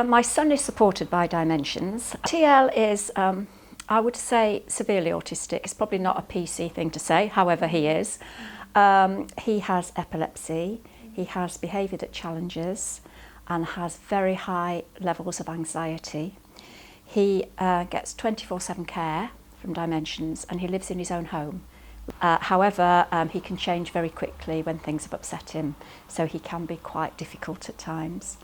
My son is supported by Dimensions. TL is, I would say, severely autistic. It's probably not a PC thing to say, however he is. He has epilepsy, he has behaviour that challenges and has very high levels of anxiety. He gets 24/7 care from Dimensions and he lives in his own home. However, he can change very quickly when things have upset him, so he can be quite difficult at times.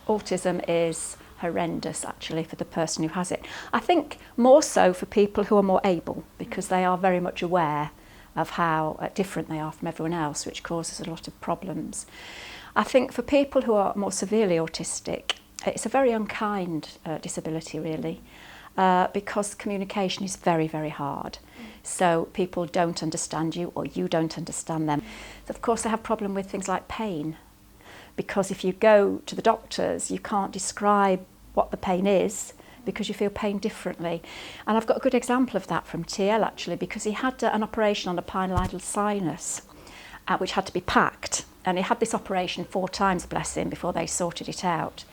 Autism is horrendous actually for the person who has it. I think more so for people who are more able, because they are very much aware of how different they are from everyone else, which causes a lot of problems. I think for people who are more severely autistic, it's a very unkind disability really, because communication is very, very hard. So people don't understand you or you don't understand them. Of course they have a problem with things like pain, because if you go to the doctors you can't describe what the pain is because you feel pain differently. And I've got a good example of that from TL actually, because he had an operation on a pilonidal sinus which had to be packed, and he had this operation 4 times, bless him, before they sorted it out.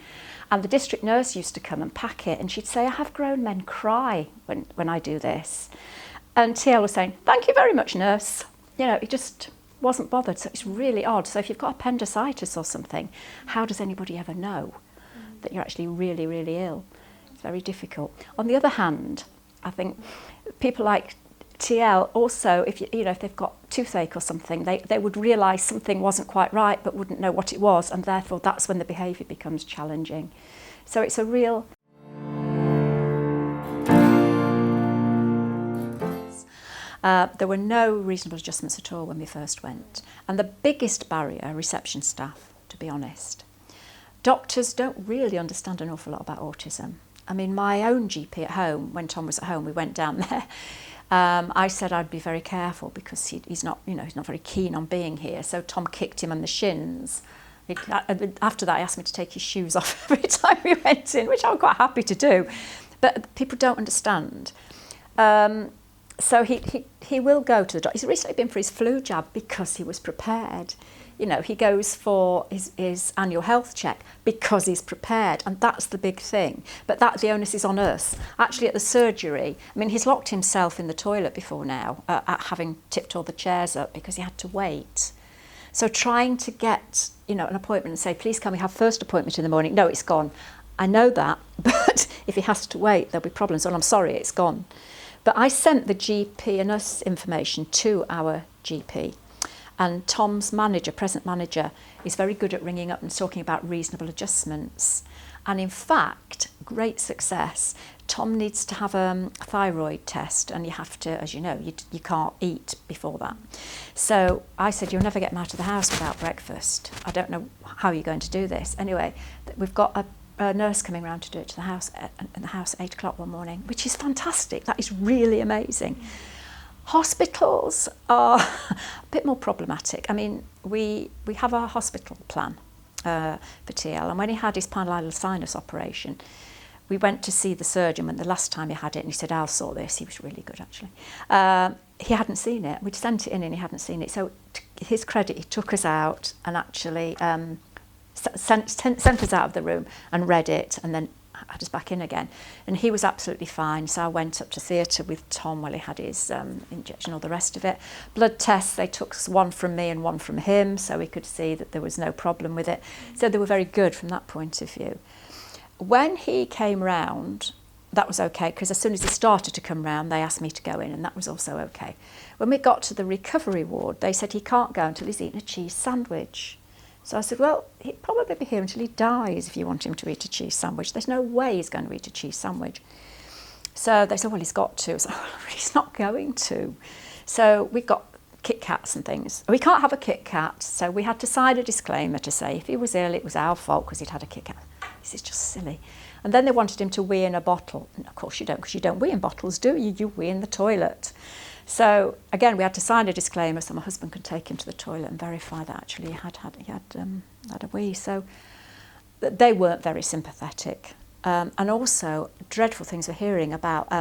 And the district nurse used to come and pack it, and she'd say, I have grown men cry when I do this. And TL was saying, thank you very much, nurse. You know, he just wasn't bothered. So it's really odd. So if you've got appendicitis or something, how does anybody ever know that you're actually really, really ill? It's very difficult. On the other hand, I think people like TL also, if they've got toothache or something, they would realise something wasn't quite right but wouldn't know what it was, and therefore that's when the behaviour becomes challenging. So it's a real... there were no reasonable adjustments at all when we first went. And the biggest barrier, reception staff, to be honest. Doctors don't really understand an awful lot about autism. I mean, my own GP at home, when Tom was at home, we went down there. I said I'd be very careful because he's not very keen on being here. So Tom kicked him on the shins. After that, he asked me to take his shoes off every time we went in, which I'm quite happy to do. But people don't understand. So he will go to the doctor. He's recently been for his flu jab because he was prepared. You know, he goes for his annual health check because he's prepared, and that's the big thing. But the onus is on us. Actually, at the surgery, I mean, he's locked himself in the toilet before now, at having tipped all the chairs up because he had to wait. So trying to get, an appointment and say, please can we have first appointment in the morning? No, it's gone. I know that, but if he has to wait, there'll be problems. Well, I'm sorry, it's gone. But I sent the GP and us information to our GP. And Tom's present manager, is very good at ringing up and talking about reasonable adjustments. And in fact, great success. Tom needs to have a thyroid test, and you have to, as you know, you can't eat before that. So I said, you'll never get him out of the house without breakfast. I don't know how you're going to do this. Anyway, we've got a nurse coming round to do it to the house at 8 o'clock one morning, which is fantastic. That is really amazing. Hospitals are a bit more problematic. I mean, we have a hospital plan for TL, and when he had his pilonidal sinus operation, we went to see the surgeon when the last time he had it, and he said, I'll sort this. He was really good, actually. He hadn't seen it. We'd sent it in and he hadn't seen it. So to his credit, he took us out and actually sent us out of the room and read it, and then had us back in again. And he was absolutely fine. So I went up to theatre with Tom while he had his injection, all the rest of it. Blood tests, they took one from me and one from him, so we could see that there was no problem with it. So they were very good from that point of view. When he came round, that was okay, because as soon as he started to come round, they asked me to go in, and that was also okay. When we got to the recovery ward, they said he can't go until he's eaten a cheese sandwich. So I said, well, he'll probably be here until he dies if you want him to eat a cheese sandwich. There's no way he's going to eat a cheese sandwich. So they said, well, he's got to. So he's not going to. So we got Kit Kats and things. We can't have a Kit Kat, so we had to sign a disclaimer to say if he was ill, it was our fault because he'd had a Kit Kat. This is just silly. And then they wanted him to wee in a bottle. And of course you don't, because you don't wee in bottles, do you? You wee in the toilet. So again, we had to sign a disclaimer so my husband could take him to the toilet and verify that actually he had a wee. So they weren't very sympathetic. And also, dreadful things we're hearing about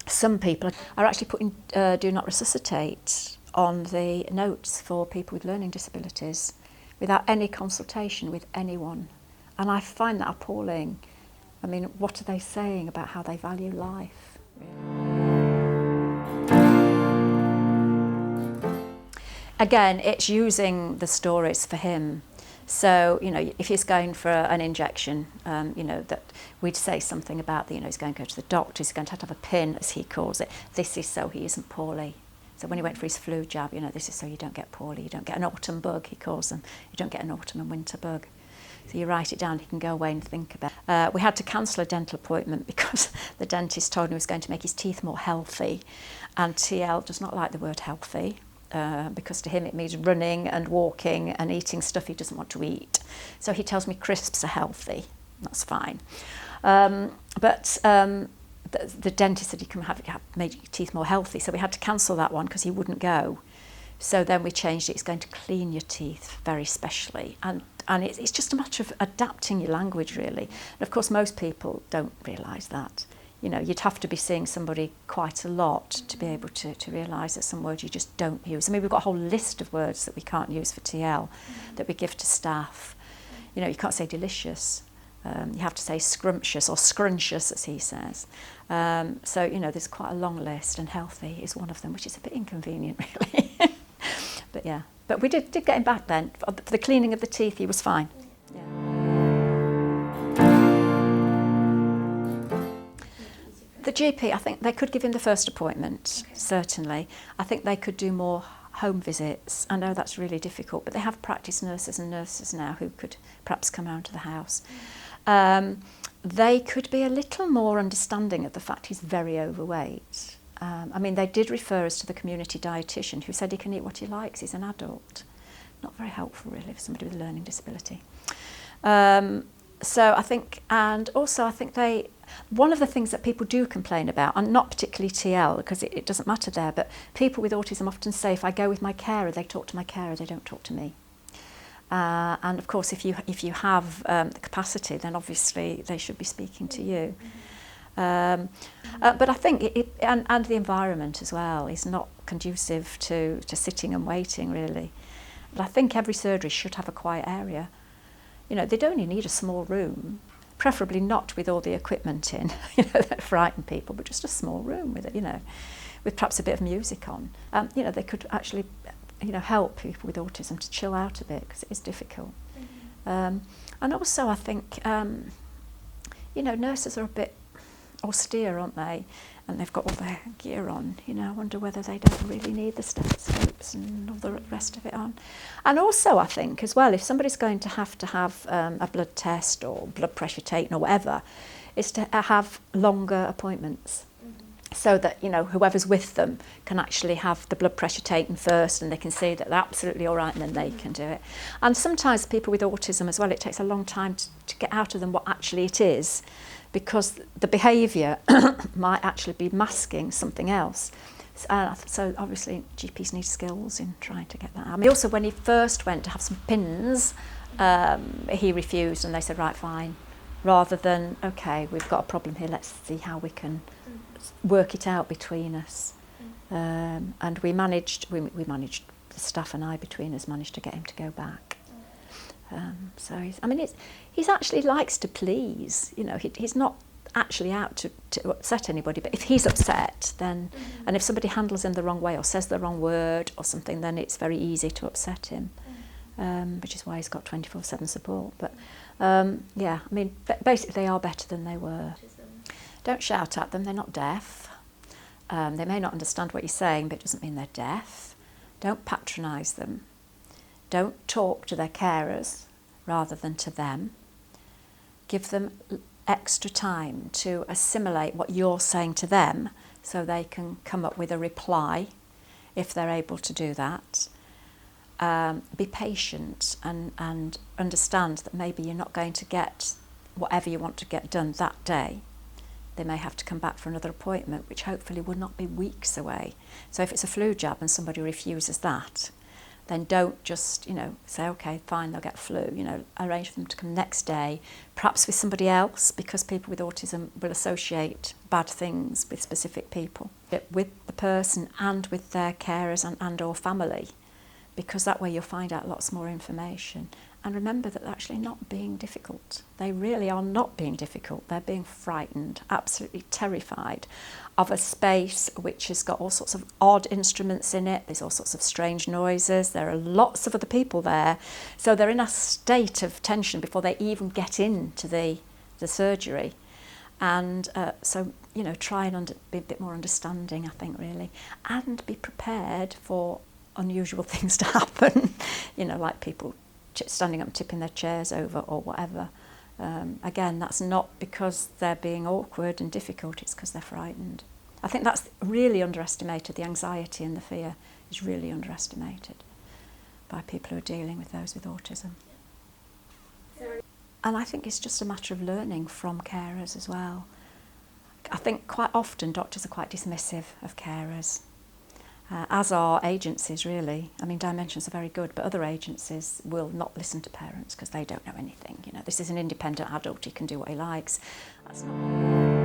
some people are actually putting do not resuscitate on the notes for people with learning disabilities, without any consultation with anyone. And I find that appalling. I mean, what are they saying about how they value life? Again, it's using the stories for him. So, you know, if he's going for an injection, you know, that we'd say something about, you know, he's going to go to the doctor, he's going to have a pin, as he calls it. This is so he isn't poorly. So when he went for his flu jab, you know, this is so you don't get poorly, you don't get an autumn bug, he calls them. You don't get an autumn and winter bug. So you write it down, he can go away and think about it. We had to cancel a dental appointment because the dentist told him he was going to make his teeth more healthy. And TL does not like the word healthy. Because to him it means running and walking and eating stuff he doesn't want to eat. So he tells me crisps are healthy. That's fine. But the dentist said he can have made your teeth more healthy, so we had to cancel that one because he wouldn't go. So then we changed it. It's going to clean your teeth very specially. And it's just a matter of adapting your language, really. And of course, most people don't realise that. You know, you'd have to be seeing somebody quite a lot to be able to realise that some words you just don't use. I mean, we've got a whole list of words that we can't use for TL that we give to staff. You know, you can't say delicious. You have to say scrumptious or scrunchious, as he says. So, you know, there's quite a long list, and healthy is one of them, which is a bit inconvenient, really. But yeah, but we did get him back then. For the cleaning of the teeth, he was fine. Yeah. The GP, I think they could give him the first appointment, certainly. I think they could do more home visits. I know that's really difficult, but they have practice nurses and nurses now who could perhaps come round to the house. They could be a little more understanding of the fact he's very overweight. I mean, they did refer us to the community dietitian who said he can eat what he likes, he's an adult. Not very helpful, really, for somebody with a learning disability. So I think, and also I think one of the things that people do complain about, and not particularly TL, because it doesn't matter there, but people with autism often say, if I go with my carer, they talk to my carer, they don't talk to me. And of course, if you have the capacity, then obviously they should be speaking to you. But I think and the environment as well is not conducive to sitting and waiting, really. But I think every surgery should have a quiet area. You know, they'd only need a small room, preferably not with all the equipment in, you know, that frighten people, but just a small room with it, you know, with perhaps a bit of music on. You know, they could actually, you know, help people with autism to chill out a bit, because it is difficult. And also, I think, you know, nurses are a bit austere, aren't they? And they've got all their gear on. You know, I wonder whether they don't really need the stethoscopes and all the rest of it on. And also, I think, as well, if somebody's going to have a blood test or blood pressure taken or whatever, is to have longer appointments. So that, you know, whoever's with them can actually have the blood pressure taken first, and they can see that they're absolutely all right, and then they can do it. And sometimes people with autism as well, it takes a long time to get out of them what actually it is, because the behaviour might actually be masking something else. So obviously GPs need skills in trying to get that out. I mean, also, when he first went to have some pins, he refused, and they said, right, fine, rather than, okay, we've got a problem here, let's see how we can work it out between us. And we managed, the staff and I between us managed to get him to go back. So he's actually likes to please, you know, he's not actually out to upset anybody, but if he's upset, then, and if somebody handles him the wrong way or says the wrong word or something, then it's very easy to upset him, which is why he's got 24/7 support. But yeah, I mean, basically they are better than they were. Don't shout at them, they're not deaf. They may not understand what you're saying, but it doesn't mean they're deaf. Don't patronise them. Don't talk to their carers rather than to them. Give them extra time to assimilate what you're saying to them so they can come up with a reply if they're able to do that. Be patient and understand that maybe you're not going to get whatever you want to get done that day. They may have to come back for another appointment, which hopefully will not be weeks away. So if it's a flu jab and somebody refuses that, then don't just, you know, say, okay, fine, they'll get flu. You know, arrange for them to come next day, perhaps with somebody else, because people with autism will associate bad things with specific people. With the person and with their carers and or family, because that way you'll find out lots more information. And remember that they're actually not being difficult. They really are not being difficult. They're being frightened, absolutely terrified of a space which has got all sorts of odd instruments in it. There's all sorts of strange noises. There are lots of other people there. So they're in a state of tension before they even get into the surgery. And so, you know, try and be a bit more understanding, I think, really. And be prepared for unusual things to happen, you know, like people standing up and tipping their chairs over or whatever. Again, that's not because they're being awkward and difficult, it's because they're frightened. I think that's really underestimated. The anxiety and the fear is really underestimated by people who are dealing with those with autism. And I think it's just a matter of learning from carers as well. I think quite often doctors are quite dismissive of carers, as are agencies really. I mean, Dimensions are very good, but other agencies will not listen to parents because they don't know anything. You know, this is an independent adult, he can do what he likes. That's not